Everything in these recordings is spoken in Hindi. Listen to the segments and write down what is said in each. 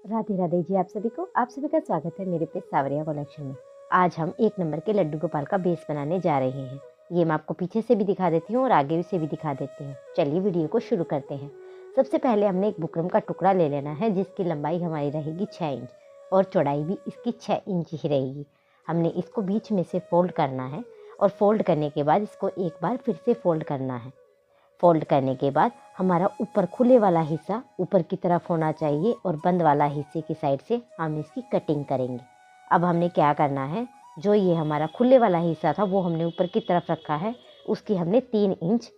राधे राधे जी। आप सभी का स्वागत है मेरे पे सावरिया कलेक्शन में। आज हम 1 नंबर के लड्डू गोपाल का बेस बनाने जा रहे हैं। ये मैं आपको पीछे से भी दिखा देती हूँ और आगे से भी दिखा देती हूँ। चलिए वीडियो को शुरू करते हैं। सबसे पहले हमने एक बुकरम का टुकड़ा ले लेना है जिसकी लंबाई हमारी रहेगी 6 इंच और चौड़ाई भी इसकी 6 इंच ही रहेगी। हमने इसको बीच में से फोल्ड करना है और फोल्ड करने के बाद इसको एक बार फिर से फोल्ड करना है। फोल्ड करने के बाद हमारा ऊपर खुले वाला हिस्सा ऊपर की तरफ होना चाहिए और बंद वाला हिस्से की साइड से हम इसकी कटिंग करेंगे। अब हमने क्या करना है, जो ये हमारा खुले वाला हिस्सा था वो हमने ऊपर की तरफ रखा है, उसकी हमने 3 इंच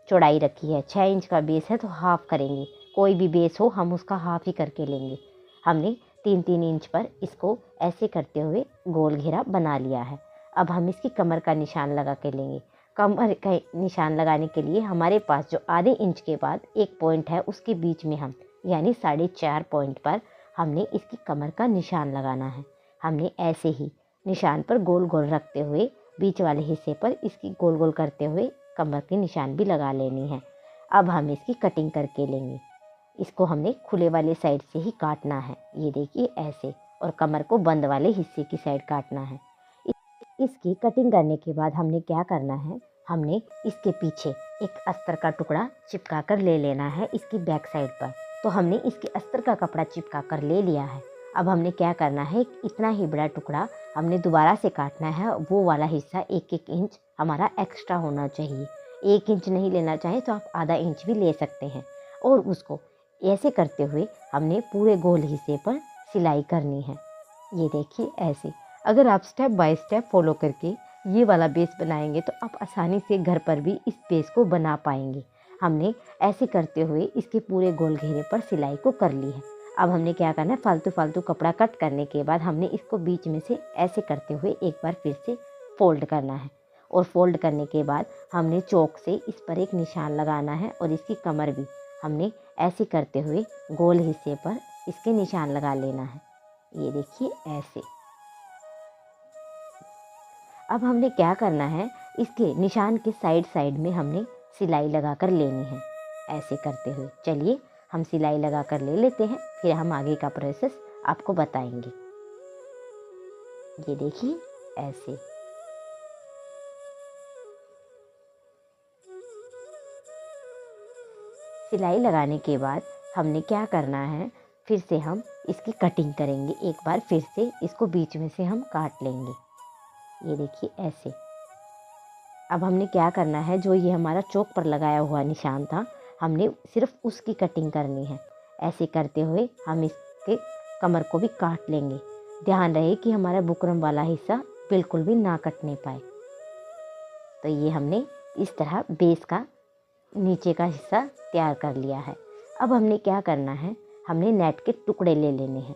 चौड़ाई रखी है। 6 इंच का बेस है तो हाफ करेंगे, कोई भी बेस हो हम उसका हाफ ही करके लेंगे। हमने 3-3 इंच पर इसको ऐसे करते हुए गोल घेरा बना लिया है। अब हम इसकी कमर का निशान लगा के लेंगे। कमर का निशान लगाने के लिए हमारे पास जो आधे इंच के बाद एक पॉइंट है उसके बीच में हम यानी 4.5 पॉइंट पर हमने इसकी कमर का निशान लगाना है। हमने ऐसे ही निशान पर गोल गोल रखते हुए बीच वाले हिस्से पर इसकी गोल गोल करते हुए कमर के निशान भी लगा लेनी है। अब हम इसकी कटिंग करके लेंगे। इसको हमने खुले वाले साइड से ही काटना है, ये देखिए ऐसे, और कमर को बंद वाले हिस्से की साइड काटना है। इसकी कटिंग करने के बाद हमने क्या करना है, हमने इसके पीछे एक अस्तर का टुकड़ा चिपका कर ले लेना है इसकी बैक साइड पर। तो हमने इसके अस्तर का कपड़ा चिपका कर ले लिया है। अब हमने क्या करना है, इतना ही बड़ा टुकड़ा हमने दोबारा से काटना है। वो वाला हिस्सा 1-1 इंच हमारा एक्स्ट्रा होना चाहिए। 1 इंच नहीं लेना चाहे तो आप आधा इंच भी ले सकते हैं। और उसको ऐसे करते हुए हमने पूरे गोल हिस्से पर सिलाई करनी है। ये देखिए ऐसे। अगर आप स्टेप बाय स्टेप फॉलो करके ये वाला बेस बनाएंगे तो आप आसानी से घर पर भी इस बेस को बना पाएंगे। हमने ऐसे करते हुए इसके पूरे गोल घेरे पर सिलाई को कर ली है। अब हमने क्या करना है, फालतू कपड़ा कट करने के बाद हमने इसको बीच में से ऐसे करते हुए एक बार फिर से फोल्ड करना है। और फोल्ड करने के बाद हमने चौक से इस पर एक निशान लगाना है और इसकी कमर भी हमने ऐसे करते हुए गोल हिस्से पर इसके निशान लगा लेना है। ये देखिए ऐसे। अब हमने क्या करना है, इसके निशान के साइड में हमने सिलाई लगा कर लेनी है ऐसे करते हुए। चलिए हम सिलाई लगा कर ले लेते हैं, फिर हम आगे का प्रोसेस आपको बताएंगे। ये देखिए ऐसे। सिलाई लगाने के बाद हमने क्या करना है, फिर से हम इसकी कटिंग करेंगे। एक बार फिर से इसको बीच में से हम काट लेंगे। ये देखिए ऐसे। अब हमने क्या करना है, जो ये हमारा चौक पर लगाया हुआ निशान था हमने सिर्फ उसकी कटिंग करनी है। ऐसे करते हुए हम इसके कमर को भी काट लेंगे। ध्यान रहे कि हमारा बुकरम वाला हिस्सा बिल्कुल भी ना कटने पाए। तो ये हमने इस तरह बेस का नीचे का हिस्सा तैयार कर लिया है। अब हमने क्या करना है, हमने नेट के टुकड़े ले लेने हैं।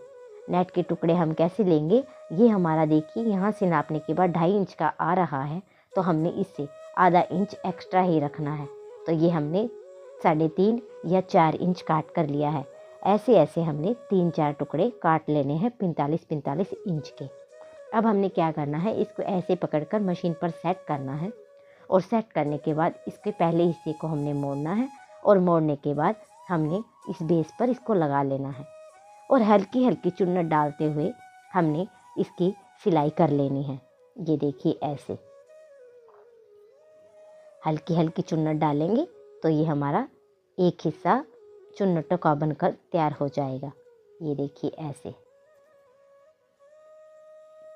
नेट के टुकड़े हम कैसे लेंगे, ये हमारा देखिए यहाँ से नापने के बाद 2.5 इंच का आ रहा है, तो हमने इससे आधा इंच एक्स्ट्रा ही रखना है। तो ये हमने 3.5 या 4 इंच काट कर लिया है। ऐसे ऐसे हमने 3-4 टुकड़े काट लेने हैं 45-45 इंच के। अब हमने क्या करना है, इसको ऐसे पकड़कर मशीन पर सेट करना है। और सेट करने के बाद इसके पहले हिस्से को हमने मोड़ना है और मोड़ने के बाद हमने इस बेस पर इसको लगा लेना है। और हल्की हल्की चुन्नट डालते हुए हमने इसकी सिलाई कर लेनी है। ये देखिए ऐसे हल्की हल्की चुन्नट डालेंगे तो ये हमारा एक हिस्सा चुन्नटों का बनकर तैयार हो जाएगा। ये देखिए ऐसे।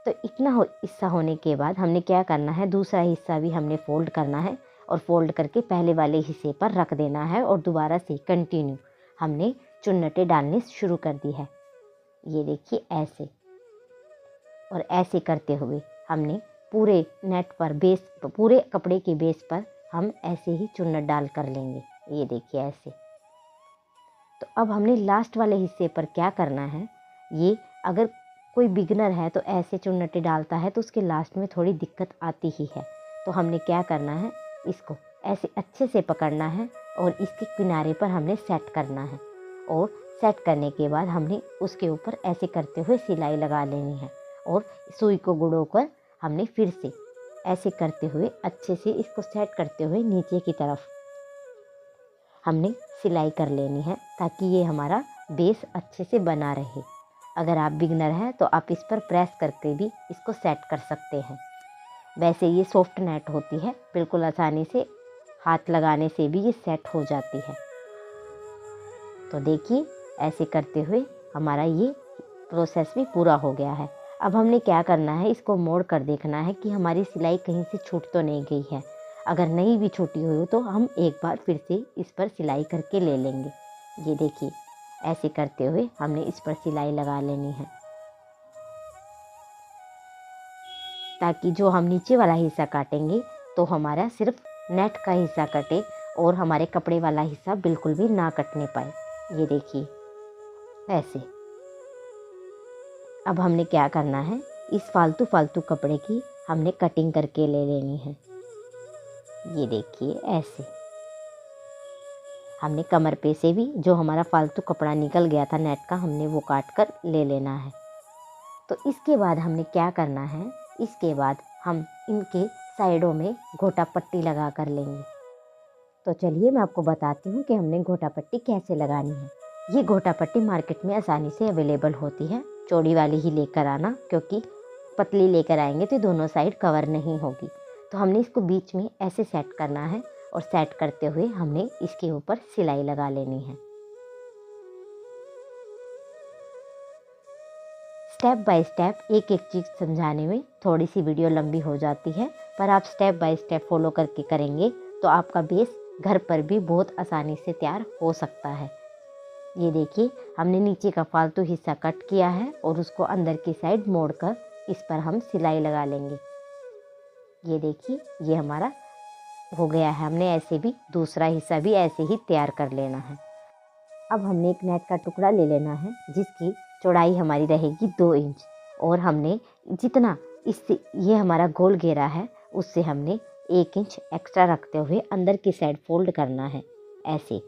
तो इतना हिस्सा होने के बाद हमने क्या करना है, दूसरा हिस्सा भी हमने फोल्ड करना है और फोल्ड करके पहले वाले हिस्से पर रख देना है और दोबारा से कंटिन्यू हमने चुन्नटें डालनी शुरू कर दी है। ये देखिए ऐसे। और ऐसे करते हुए हमने पूरे नेट पर पूरे कपड़े के बेस पर हम ऐसे ही चुन्नट डाल कर लेंगे। ये देखिए ऐसे। तो अब हमने लास्ट वाले हिस्से पर क्या करना है, ये अगर कोई बिगनर है तो ऐसे चुन्नटें डालता है तो उसके लास्ट में थोड़ी दिक्कत आती ही है। तो हमने क्या करना है, इसको ऐसे अच्छे से पकड़ना है और इसके किनारे पर हमने सेट करना है। और सेट करने के बाद हमने उसके ऊपर ऐसे करते हुए सिलाई लगा लेनी है और सुई को गुड़ोकर हमने फिर से ऐसे करते हुए अच्छे से इसको सेट करते हुए नीचे की तरफ हमने सिलाई कर लेनी है ताकि ये हमारा बेस अच्छे से बना रहे। अगर आप बिगनर हैं तो आप इस पर प्रेस करके भी इसको सेट कर सकते हैं। वैसे ये सॉफ्ट नेट होती है, बिल्कुल आसानी से हाथ लगाने से भी ये सेट हो जाती है। तो देखिए ऐसे करते हुए हमारा ये प्रोसेस भी पूरा हो गया है। अब हमने क्या करना है, इसको मोड़ कर देखना है कि हमारी सिलाई कहीं से छूट तो नहीं गई है। अगर नहीं भी छूटी हुई हो तो हम एक बार फिर से इस पर सिलाई करके ले लेंगे। ये देखिए ऐसे करते हुए हमने इस पर सिलाई लगा लेनी है ताकि जो हम नीचे वाला हिस्सा काटेंगे तो हमारा सिर्फ नेट का हिस्सा कटे और हमारे कपड़े वाला हिस्सा बिल्कुल भी ना कटने पाए। ये देखिए ऐसे। अब हमने क्या करना है, इस फालतू कपड़े की हमने कटिंग करके ले लेनी है। ये देखिए ऐसे हमने कमर पे से भी जो हमारा फालतू कपड़ा निकल गया था नेट का, हमने वो काट कर ले लेना है। तो इसके बाद हमने क्या करना है, इसके बाद हम इनके साइडों में गोटा पट्टी लगा कर लेंगे। तो चलिए मैं आपको बताती हूँ कि हमने गोटा पट्टी कैसे लगानी है। ये गोटा पट्टी मार्केट में आसानी से अवेलेबल होती है। चौड़ी वाली ही लेकर आना, क्योंकि पतली लेकर आएंगे तो दोनों साइड कवर नहीं होगी। तो हमने इसको बीच में ऐसे सेट करना है और सेट करते हुए हमने इसके ऊपर सिलाई लगा लेनी है। स्टेप बाय स्टेप एक एक चीज़ समझाने में थोड़ी सी वीडियो लंबी हो जाती है, पर आप स्टेप बाय स्टेप फॉलो करके करेंगे तो आपका बेस घर पर भी बहुत आसानी से तैयार हो सकता है। ये देखिए हमने नीचे का फालतू हिस्सा कट किया है और उसको अंदर की साइड मोड़कर इस पर हम सिलाई लगा लेंगे। ये देखिए ये हमारा हो गया है। हमने ऐसे भी दूसरा हिस्सा भी ऐसे ही तैयार कर लेना है। अब हमने एक नेट का टुकड़ा ले लेना है जिसकी चौड़ाई हमारी रहेगी 2 इंच, और हमने जितना इससे ये हमारा गोल घेरा है उससे हमने 1 इंच एक्स्ट्रा रखते हुए अंदर की साइड फोल्ड करना है ऐसे।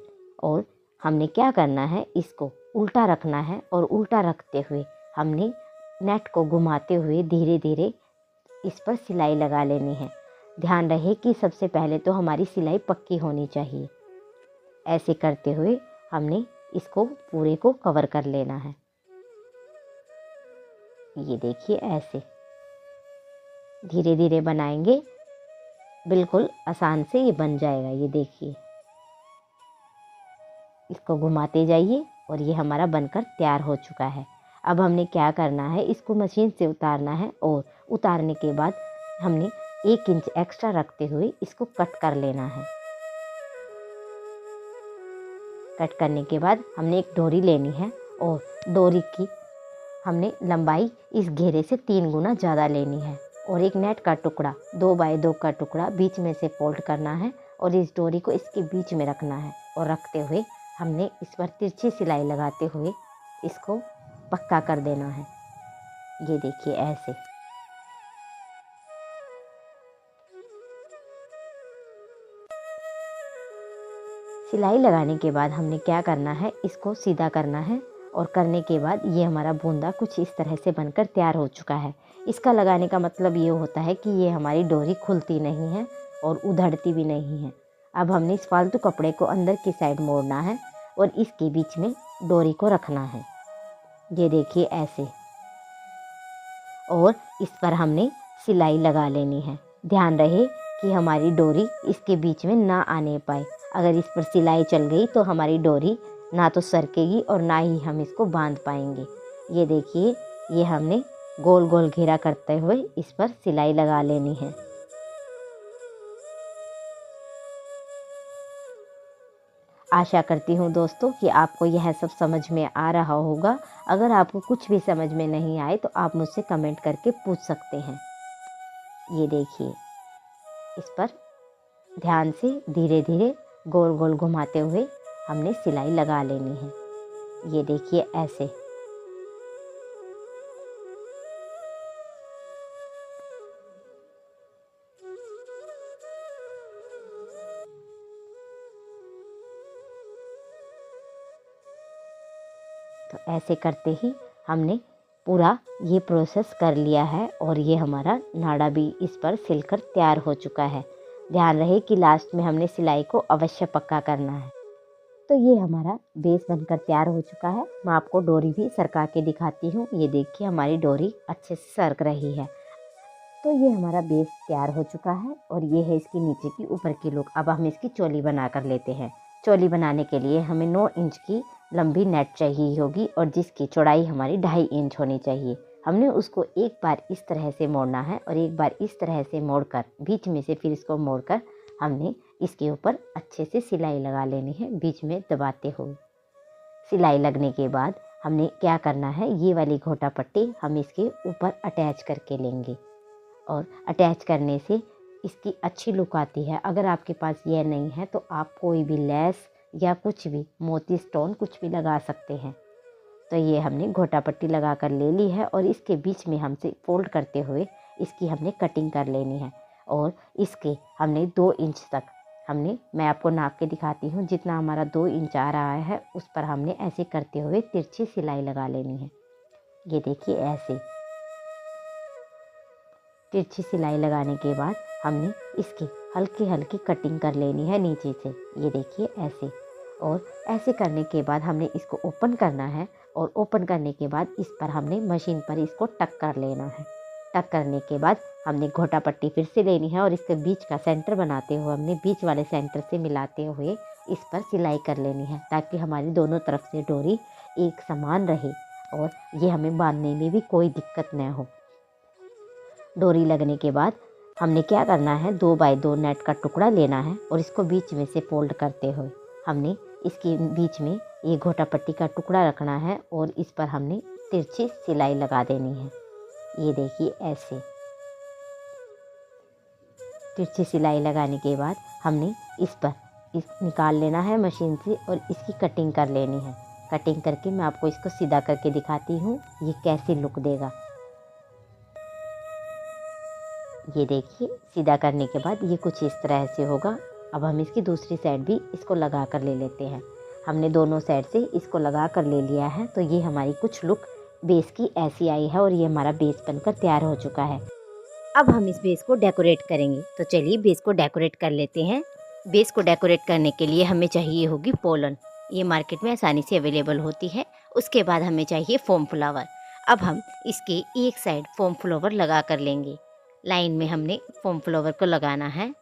और हमने क्या करना है, इसको उल्टा रखना है और उल्टा रखते हुए हमने नेट को घुमाते हुए धीरे धीरे इस पर सिलाई लगा लेनी है। ध्यान रहे कि सबसे पहले तो हमारी सिलाई पक्की होनी चाहिए। ऐसे करते हुए हमने इसको पूरे को कवर कर लेना है। ये देखिए ऐसे धीरे धीरे बनाएंगे, बिल्कुल आसान से ये बन जाएगा। ये देखिए इसको घुमाते जाइए और ये हमारा बनकर तैयार हो चुका है। अब हमने क्या करना है, इसको मशीन से उतारना है और उतारने के बाद हमने 1 इंच एक्स्ट्रा रखते हुए इसको कट कर लेना है। कट करने के बाद हमने एक डोरी लेनी है और डोरी की हमने लंबाई इस घेरे से 3 गुना ज़्यादा लेनी है और एक नेट का टुकड़ा 2 बाय 2 का टुकड़ा बीच में से फोल्ड करना है और इस डोरी को इसके बीच में रखना है और रखते हुए हमने इस पर तिरछी सिलाई लगाते हुए इसको पक्का कर देना है। ये देखिए ऐसे। सिलाई लगाने के बाद हमने क्या करना है, इसको सीधा करना है और करने के बाद ये हमारा बूंदा कुछ इस तरह से बनकर तैयार हो चुका है। इसका लगाने का मतलब ये होता है कि ये हमारी डोरी खुलती नहीं है और उधड़ती भी नहीं है। अब हमने इस फालतू कपड़े को अंदर की साइड मोड़ना है और इसके बीच में डोरी को रखना है। ये देखिए ऐसे, और इस पर हमने सिलाई लगा लेनी है। ध्यान रहे कि हमारी डोरी इसके बीच में ना आने पाए। अगर इस पर सिलाई चल गई तो हमारी डोरी ना तो सरकेगी और ना ही हम इसको बांध पाएंगे। ये देखिए ये हमने गोल गोल घेरा करते हुए इस पर सिलाई लगा लेनी है। आशा करती हूँ दोस्तों कि आपको यह सब समझ में आ रहा होगा। अगर आपको कुछ भी समझ में नहीं आए तो आप मुझसे कमेंट करके पूछ सकते हैं। ये देखिए इस पर ध्यान से धीरे धीरे गोल गोल घुमाते हुए हमने सिलाई लगा लेनी है। ये देखिए ऐसे। तो ऐसे करते ही हमने पूरा ये प्रोसेस कर लिया है और ये हमारा नाड़ा भी इस पर सिलकर तैयार हो चुका है। ध्यान रहे कि लास्ट में हमने सिलाई को अवश्य पक्का करना है। तो ये हमारा बेस बनकर तैयार हो चुका है। मैं आपको डोरी भी सरका के दिखाती हूँ। ये देखिए हमारी डोरी अच्छे से सरक रही है। तो ये हमारा बेस तैयार हो चुका है और ये है इसकी नीचे की ऊपर की लुक। अब हम इसकी चोली बना कर लेते हैं। चोली बनाने के लिए हमें 9 इंच की लंबी नेट चाहिए होगी और जिसकी चौड़ाई हमारी 2.5 इंच होनी चाहिए। हमने उसको एक बार इस तरह से मोड़ना है और एक बार इस तरह से मोड़कर बीच में से फिर इसको मोड़कर हमने इसके ऊपर अच्छे से सिलाई लगा लेनी है, बीच में दबाते हुए। सिलाई लगने के बाद हमने क्या करना है, ये वाली घोटा पट्टी हम इसके ऊपर अटैच करके लेंगे और अटैच करने से इसकी अच्छी लुक आती है। अगर आपके पास यह नहीं है तो आप कोई भी लेस या कुछ भी मोती स्टोन कुछ भी लगा सकते हैं। तो ये हमने घोटा पट्टी लगा कर ले ली है और इसके बीच में हमसे फोल्ड करते हुए इसकी हमने कटिंग कर लेनी है और इसके हमने 2 इंच तक मैं आपको नाप के दिखाती हूँ। जितना हमारा 2 इंच आ रहा है उस पर हमने ऐसे करते हुए तिरछी सिलाई लगा लेनी है। ये देखिए ऐसे तिरछी सिलाई लगाने के बाद हमने इसकी हल्की हल्की कटिंग कर लेनी है नीचे से। ये देखिए ऐसे, और ऐसे करने के बाद हमने इसको ओपन करना है और ओपन करने के बाद इस पर हमने मशीन पर इसको टक कर लेना है। टक करने के बाद हमने घोटा पट्टी फिर से लेनी है और इसके बीच का सेंटर बनाते हुए हमने बीच वाले सेंटर से मिलाते हुए इस पर सिलाई कर लेनी है ताकि हमारी दोनों तरफ से डोरी एक समान रहे और ये हमें बांधने में भी कोई दिक्कत न हो। डोरी लगने के बाद हमने क्या करना है, 2 बाय 2 नेट का टुकड़ा लेना है और इसको बीच में से फोल्ड करते हुए हमने इसके बीच में ये घोटा पट्टी का टुकड़ा रखना है और इस पर हमने तिरछी सिलाई लगा देनी है। ये देखिए ऐसे तिरछी सिलाई लगाने के बाद हमने इस निकाल लेना है मशीन से और इसकी कटिंग कर लेनी है। कटिंग करके मैं आपको इसको सीधा करके दिखाती हूँ ये कैसी लुक देगा। ये देखिए सीधा करने के बाद ये कुछ इस तरह से होगा। अब हम इसकी दूसरी साइड भी इसको लगा कर ले लेते हैं। हमने दोनों साइड से इसको लगा कर ले लिया है। तो ये हमारी कुछ लुक बेस की ऐसी आई है और ये हमारा बेस बनकर तैयार हो चुका है। अब हम इस बेस को डेकोरेट करेंगे। तो चलिए बेस को डेकोरेट कर लेते हैं। बेस को डेकोरेट करने के लिए हमें चाहिए होगी पोलन। ये मार्केट में आसानी से अवेलेबल होती है। उसके बाद हमें चाहिए फोम फ्लावर। अब हम इसके एक साइड फोम फ्लावर लगा कर लेंगे। लाइन में हमने फोम फ्लावर को लगाना है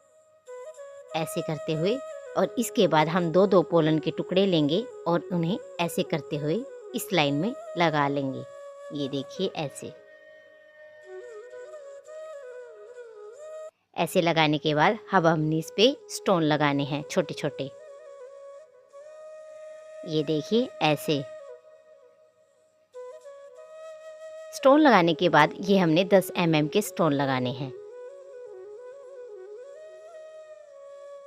ऐसे करते हुए और इसके बाद हम 2-2 पोलन के टुकड़े लेंगे और उन्हें ऐसे करते हुए इस लाइन में लगा लेंगे। ये देखिए ऐसे लगाने के बाद अब हमने इस पे स्टोन लगाने हैं छोटे छोटे। ये देखिए ऐसे स्टोन लगाने के बाद ये हमने 10 mm के स्टोन लगाने हैं।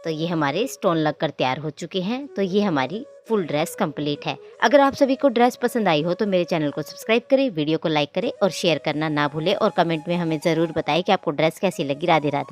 तो ये हमारे स्टोन लगकर तैयार हो चुके हैं। तो ये हमारी फुल ड्रेस कंप्लीट है। अगर आप सभी को ड्रेस पसंद आई हो तो मेरे चैनल को सब्सक्राइब करें, वीडियो को लाइक करें और शेयर करना ना भूलें और कमेंट में हमें ज़रूर बताएं कि आपको ड्रेस कैसी लगी। राधे राधे।